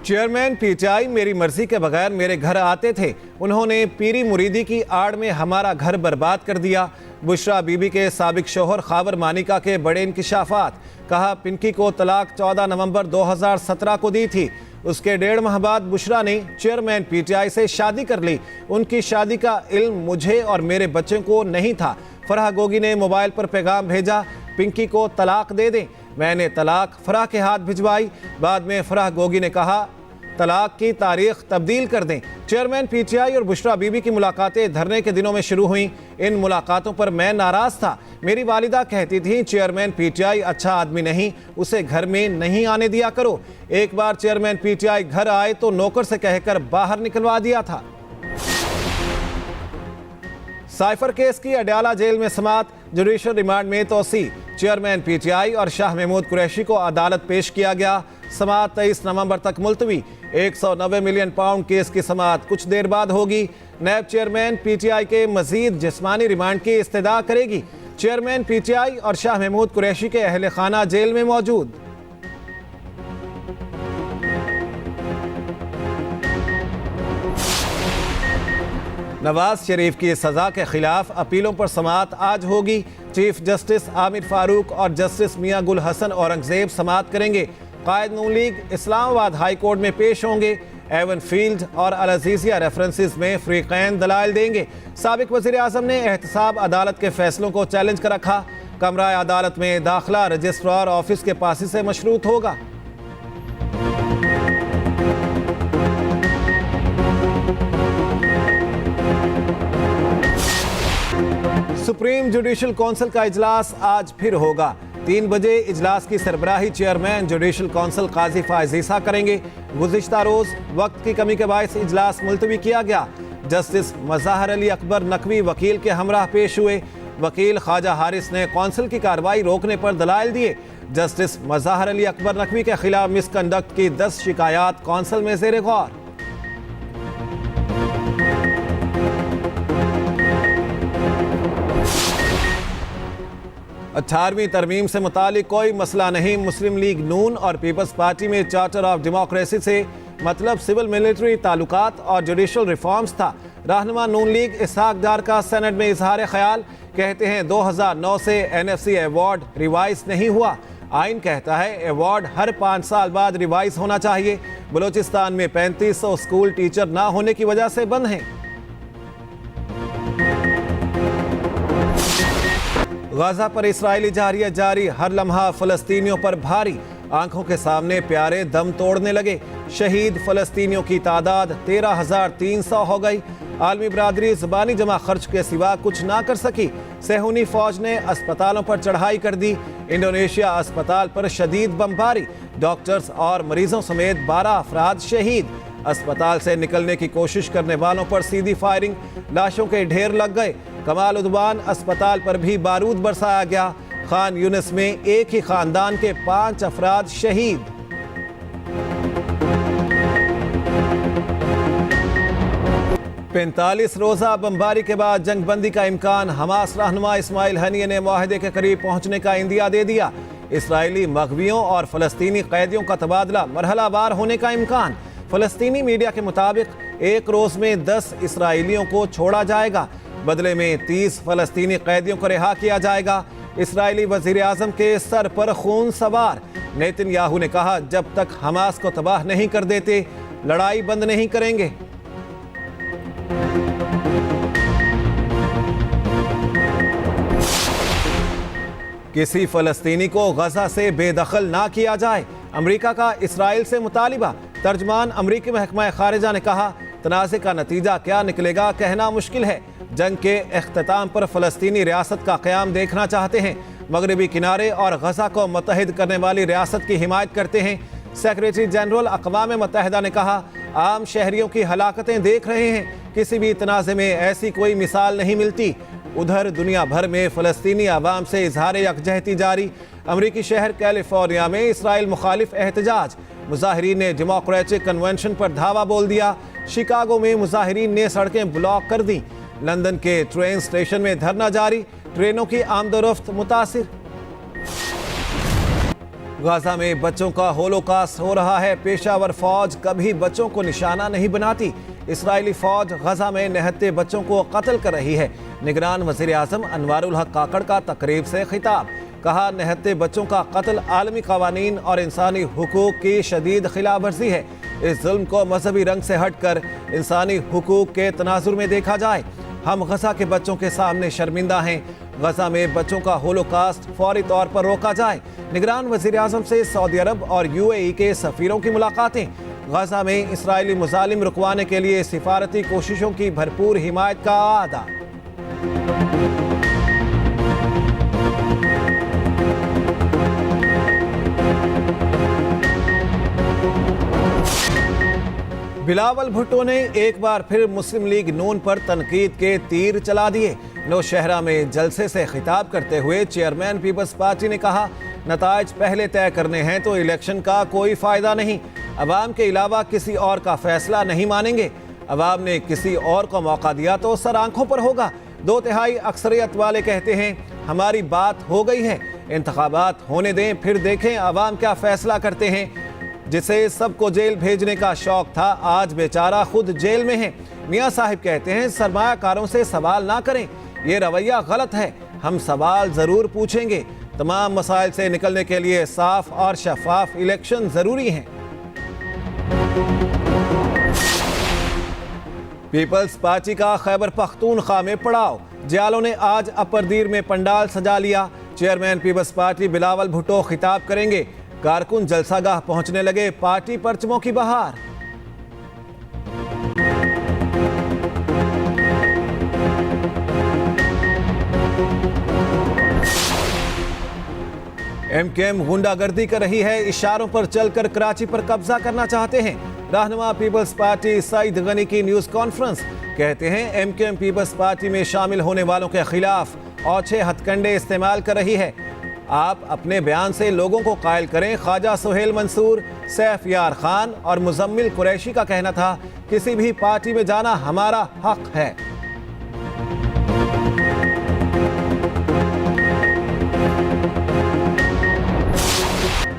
Chairman PTI मेरी मर्जी के बगैर मेरे घर आते थे। उन्होंने पीरी मुरीदी की आड़ में हमारा घर बर्बाद कर दिया। बुशरा बीबी के साबिक शोहर खावर मानिका के बड़े इंकिशाफात। कहा पिंकी को तलाक 14 नवंबर 2017 को दी थी। उसके 1.5 माह बाद बुशरा ने चेयरमैन पीटीआई से शादी कर ली। उनकी शादी का इल्म मुझे और मेरे बच्चों को नहीं था। फराह गोगी ने मोबाइल पर पैगाम भेजा, पिंकी को तलाक दे दें। मैंने तलाक फराह के हाथ भिजवाई। बाद में फराह गोगी ने कहा तलाक की तारीख तब्दील कर दें। चेयरमैन पीटीआई और बुशरा बीबी की मुलाकातें धरने के दिनों में शुरू हुई। इन मुलाकातों पर मैं नाराज था। मेरी वालिदा कहती थी चेयरमैन पीटीआई अच्छा आदमी नहीं, उसे घर में नहीं आने दिया करो। एक बार चेयरमैन पीटीआई घर आए तो नौकर से कहकर बाहर निकलवा दिया था। साइफर केस की अडयाला जेल में समात, जुडिशल रिमांड में तोसी। चेयरमैन पीटीआई और शाह महमूद कुरैशी को अदालत पेश किया गया। समात 23 नवंबर तक मुलतवी। 190 मिलियन पाउंड केस की समात कुछ देर बाद होगी। नैब चेयरमैन पीटीआई के मजीद जिस्मानी रिमांड की इस्तदा करेगी। चेयरमैन पीटीआई और शाह महमूद कुरैशी के अहले खाना जेल में मौजूद। नवाज शरीफ की सजा के खिलाफ अपीलों पर समात आज होगी। चीफ जस्टिस आमिर फारूक और जस्टिस मियां गुल हसन औरंगजेब समात करेंगे। कायद नून लीग इस्लामाबाद हाई कोर्ट में पेश होंगे। एवन फील्ड और अल अजीजिया रेफरेंसेस में फ्रीकैन दलाइल देंगे। साबिक वज़ीर आज़म ने एहतसाब अदालत के फैसलों को चैलेंज कर रखा। कमरा अदालत में दाखिला रजिस्ट्रार ऑफिस के पास से मशरूत होगा। सुप्रीम जुडिशल काउंसिल का इजलास आज फिर होगा। 3 बजे इजलास की सरबराही चेयरमैन जुडिशल काउंसिल काजी फायज ईसा करेंगे। गुज़िश्ता रोज वक्त की कमी के बायस इजलास मुलतवी किया गया। जस्टिस मज़ाहर अली अकबर नकवी वकील के हमरा पेश हुए। वकील ख्वाजा हारिस ने काउंसिल की कार्रवाई रोकने पर दलाइल दिए। जस्टिस मज़ाहर अली अकबर नकवी के खिलाफ मिसकंडक्ट की 10 शिकायत काउंसिल में ज़ेर गौर। 18वीं तरमीम से मुतालिक कोई मसला नहीं। मुस्लिम लीग नून और पीपल्स पार्टी में चार्टर ऑफ डेमोक्रेसी से मतलब सिविल मिलिट्री ताल्लुकात और जुडिशल रिफॉर्म्स था। रहनुमा नून लीग इसहाक डार का सेनेट में इजहार ख्याल। कहते हैं 2009 से एनएफसी अवार्ड रिवाइज नहीं हुआ। आइन कहता है अवार्ड हर 5 साल बाद रिवाइज होना चाहिए। बलूचिस्तान में 3500 स्कूल टीचर ना होने की वजह से बंद हैं। गाजा पर इस्राएली जारियत जारी, हर लम्हा फलस्तीनियों पर भारी। आंखों के सामने प्यारे दम तोड़ने लगे। शहीद फलस्तीनियों की तादाद 13,300 हो गई। आलमी बरादरी ज़बानी जमा खर्च के सिवा कुछ ना कर सकी। सेहूनी फौज ने अस्पतालों पर चढ़ाई कर दी। इंडोनेशिया अस्पताल पर शदीद बमबारी। डॉक्टर्स और मरीजों समेत 12 अफराद शहीद। अस्पताल से निकलने की कोशिश करने वालों पर सीधी फायरिंग। लाशों के ढेर लग गए। कमाल उद्वान अस्पताल पर भी बारूद बरसाया गया। खान यूनिस में एक ही खानदान के 5 अफराद शहीद। पैंतालीस रोजा बमबारी के बाद जंगबंदी का इम्कान। हमास रहनुमा इस्माइल हनिये ने मुआहदे के करीब पहुंचने का इंदिया दे दिया। इसराइली मगवियों और फलस्तीनी कैदियों का तबादला मरहलावार होने का इम्कान। फलस्तीनी मीडिया के मुताबिक एक रोज में 10 इसराइलियों को छोड़ा जाएगा। बदले में 30 फलस्तीनी कैदियों को रिहा किया जाएगा। इसराइली वजीर आजम के सर पर खून सवार। नेतन्याहू ने कहा जब तक हमास को तबाह नहीं कर देते लड़ाई बंद नहीं करेंगे। किसी फलस्तीनी को गजा से बेदखल ना किया जाए, अमेरिका का इसराइल से मुतालिबा। तर्जमान अमरीकी महकमा खारिजा ने कहा तनाज़े का नतीजा क्या निकलेगा कहना मुश्किल है। जंग के इख्तिताम पर फलस्तीनी रियासत का क़याम देखना चाहते हैं। मगरबी किनारे और गजा को मुत्तहिद करने वाली रियासत की हिमायत करते हैं। सेक्रेटरी जनरल अक़वाम मुत्तहिदा ने कहा आम शहरियों की हलाकतें देख रहे हैं। किसी भी तनाज़े में ऐसी कोई मिसाल नहीं मिलती। उधर दुनिया भर में फ़लस्तीनी आवाम से इजहार यकजहती जारी। अमरीकी शहर कैलिफोर्निया में इसराइल मुखालिफ एहतजाज। मुजाहिरीन ने डेमोक्रेटिक कन्वेंशन पर धावा बोल दिया। शिकागो में मुजाहिरीन ने सड़कें ब्लॉक कर दी। लंदन के ट्रेन स्टेशन में धरना जारी। ट्रेनों की आमदोरफ्त मुतासिर। गाजा में बच्चों का होलोकास्ट हो रहा है। पेशावर फौज कभी बच्चों को निशाना नहीं बनाती। इस्राएली फौज गाजा में निहत्थे बच्चों को कत्ल कर रही है। निगरान वज़ीर आज़म अनवारुल हक काकड़ का तकरीब से खिताब। कहा, निहत्थे बच्चों का कत्ल आलमी कवानीन और इंसानी हुकूक की शदीद खिलाफ वर्जी है। इस जुल्म को मजहबी रंग से हटकर इंसानी हुकूक के तनाजुर में देखा जाए। हम गजा के बच्चों के सामने शर्मिंदा हैं। गजा में बच्चों का होलोकास्ट फौरी तौर पर रोका जाए। निगरान वज़ीर आज़म से सऊदी अरब और UAE के सफ़ीरों की मुलाकातें। गजा में इसराइली मुजालिम रुकवाने के लिए सिफारती कोशिशों की भरपूर हिमायत का आदा। बिलावल भुट्टो ने एक बार फिर मुस्लिम लीग नून पर तनकीद के तीर चला दिए। नौशहरा में जलसे से खिताब करते हुए चेयरमैन पीपल्स पार्टी ने कहा, नताइज पहले तय करने हैं तो इलेक्शन का कोई फायदा नहीं। अवाम के अलावा किसी और का फैसला नहीं मानेंगे। अवाम ने किसी और को मौका दिया तो सर आंखों पर होगा। 2/3 अक्सरियत वाले कहते हैं हमारी बात हो गई है। इंतखाबात होने दें, फिर देखें अवाम क्या फैसला करते हैं। जिसे सबको जेल भेजने का शौक था, आज बेचारा खुद जेल में है। मियां साहिब कहते हैं सरमायाकारों से सवाल ना करें, ये रवैया गलत है। हम सवाल जरूर पूछेंगे। तमाम मसाइल से निकलने के लिए साफ और शफाफ इलेक्शन जरूरी हैं। पीपल्स पार्टी का खैबर पख्तूनख्वा में पड़ाव। जियालों ने आज अपर दीर में पंडाल सजा लिया। Chairman Peoples Party Bilawal Bhutto खिताब करेंगे। कारकुन जलसागाह पहुंचने लगे। पार्टी परचमों की बहार। MKM गुंडागर्दी कर रही है। इशारों पर चलकर कराची पर कब्जा करना चाहते हैं। रहनुमा पीपल्स पार्टी सईद गनी की न्यूज कॉन्फ्रेंस। कहते हैं MKM पीपल्स पार्टी में शामिल होने वालों के खिलाफ औछे हथकंडे इस्तेमाल कर रही है। आप अपने बयान से लोगों को कायल करें। ख्वाजा सुहेल मंसूर, सैफ यार खान और मुजम्मिल कुरैशी का कहना था, किसी भी पार्टी में जाना हमारा हक है।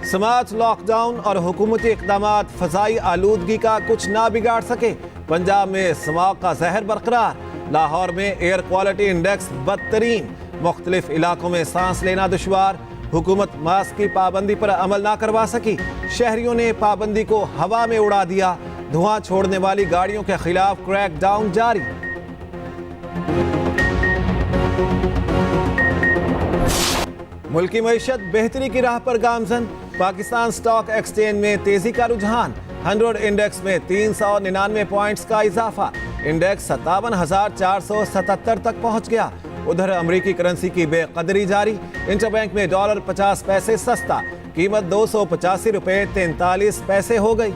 समाज लॉकडाउन और हुकूमती इक़दामात फ़ज़ाई आलूदगी का कुछ ना बिगाड़ सके। पंजाब में स्मॉग का जहर बरकरार। लाहौर में एयर क्वालिटी इंडेक्स बदतरीन। मुख्तलिफ इलाकों में सांस लेना दुश्वार। हुकूमत मास्क की पाबंदी पर अमल ना करवा सकी। शहरियों ने पाबंदी को हवा में उड़ा दिया। धुआं छोड़ने वाली गाड़ियों के खिलाफ क्रैकडाउन जारी। मुल्की मईशत बेहतरी की राह पर गामजन। पाकिस्तान स्टॉक एक्सचेंज में तेजी का रुझान। 100 इंडेक्स में 399 पॉइंट्स का इजाफा। इंडेक्स 57,477 तक पहुंच गया। उधर अमरीकी करेंसी की बेकदरी जारी। इंटरबैंक में डॉलर 50 पैसे सस्ता। कीमत 285 रुपये 43 पैसे हो गई।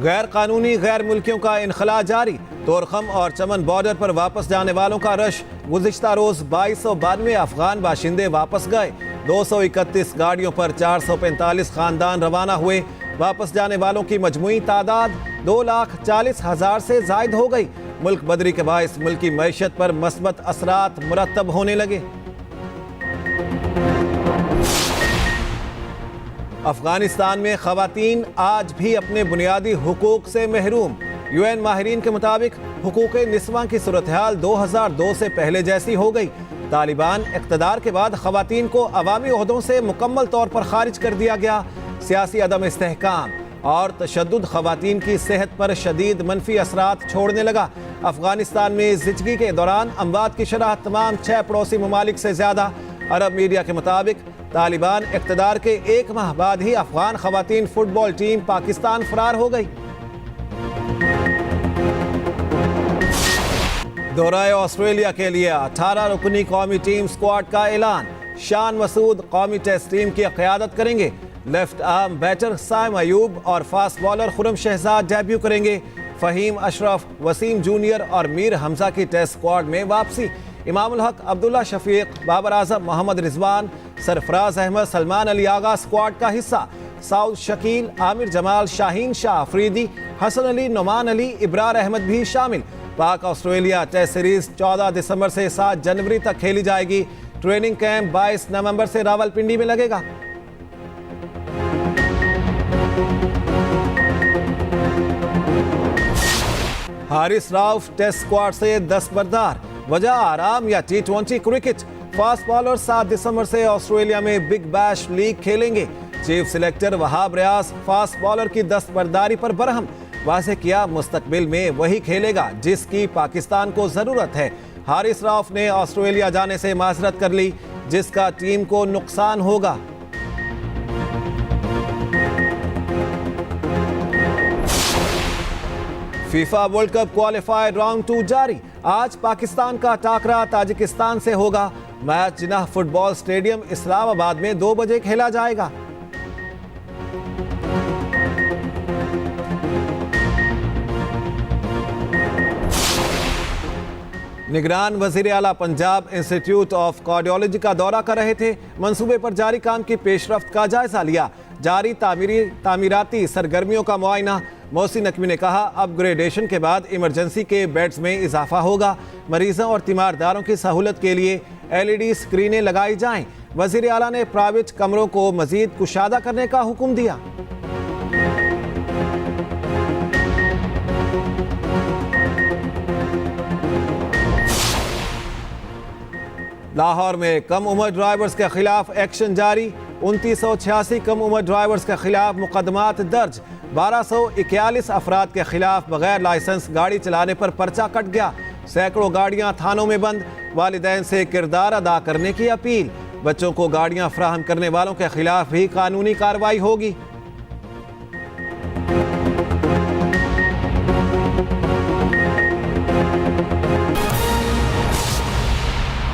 गैर कानूनी गैर मुल्कियों का इनखला जारी। तोरखम और चमन बॉर्डर पर वापस जाने वालों का रश। गुज़िश्ता रोज 2292 अफगान बाशिंदे वापस गए। 231 गाड़ियों पर 445 खानदान रवाना हुए। वापस जाने वालों की मजमूई तादाद 2,40,000 से जायद हो गई। मुल्क बदरी के बायस मुल्की मईशत पर मस्बत असरात मुरतब होने लगे। अफगानिस्तान में खवातीन आज भी अपने बुनियादी हुकूक से महरूम। UN माहिरीन के मुताबिक हुकूक निस्वां की सूरत हाल 2002 से पहले जैसी हो गई। तालिबान इक़्तिदार के बाद खवातीन को अवामी ओहदों से मुकम्मल तौर पर खारिज कर दिया गया। सियासी अदम इस्तेहकाम और तशद्दुद खवातीन की सेहत पर शदीद मनफी असरात छोड़ने लगा। अफगानिस्तान में ज़िंदगी के दौरान अमवात की शरह तमाम 6 पड़ोसी ममालिक से ज़्यादा। अरब मीडिया के मुताबिक तालिबान इक़्तिदार के 1 माह बाद ही अफगान खवातीन फुटबॉल टीम पाकिस्तान फरार हो गई। दौराए ऑस्ट्रेलिया के लिए 18 रुकनी कौमी टीम स्क्वाड का ऐलान। शान मसूद कौमी टेस्ट टीम की क़यादत करेंगे। Left arm batter Saim Ayub और fast bowler Khurram Shahzad debut करेंगे। फ़हीम अशरफ, वसीम जूनियर और मीर हमजा की टेस्ट स्क्वाड में वापसी। इमामुल हक, अब्दुल्ला शफीक, बाबर आजम, मोहम्मद रिजवान, सरफराज अहमद, सलमान अली आगा स्क्वाड का हिस्सा। साउद शकील, आमिर जमाल, शाहीन शाह अफरीदी, हसन अली, नुमान अली, इब्रार अहमद भी शामिल। पाक ऑस्ट्रेलिया टेस्ट सीरीज 14 दिसंबर से 7 जनवरी तक खेली जाएगी। ट्रेनिंग कैंप 22 नवंबर से रावलपिंडी में लगेगा। हारिस राउफ टेस्ट स्क्वाड से दस्तबरदार, वजह आराम या T20 क्रिकेट। फास्ट बॉलर 7 दिसंबर से ऑस्ट्रेलिया में बिग बैश लीग खेलेंगे। Chief selector Wahab Riaz fast bowler की दस्तबरदारी पर बरहम, वाज़ेह किया मुस्तकबिल में वही खेलेगा जिसकी पाकिस्तान को जरूरत है। हारिस राउफ ने ऑस्ट्रेलिया जाने से माजरत कर ली, जिसका टीम को नुकसान होगा। FIFA world cup qualifier round 2 जारी। आज पाकिस्तान का टाकरा ताजिकिस्तान से होगा। Match Jinnah football stadium Islamabad में 2 बजे खेला जाएगा। निगरान वजीर आला पंजाब इंस्टीट्यूट ऑफ कार्डियोलॉजी का दौरा कर रहे थे। मंसूबे पर जारी काम की पेशरफ्त का जायजा लिया। जारी तामीराती सरगर्मियों का मुआयना। मोहसिन नकवी ने कहा, अपग्रेडेशन के बाद इमरजेंसी के बेड्स में इजाफा होगा। मरीजों और तीमारदारों की सहूलत के लिए LED स्क्रीनें लगाई जाएं। वजीर आला ने प्राइवेट कमरों को मजीद कुशादा करने का हुक्म दिया। लाहौर में कम उम्र ड्राइवर्स के खिलाफ एक्शन जारी। 2986 कम उम्र ड्राइवर्स के खिलाफ मुकदमात दर्ज। 1241 अफराद के खिलाफ बगैर लाइसेंस गाड़ी चलाने पर पर्चा कट गया। सैकड़ों गाड़ियां थानों में बंद। वालिदैन से किरदार अदा करने की अपील। बच्चों को गाड़ियां फराहम करने वालों के खिलाफ भी कानूनी कार्रवाई होगी।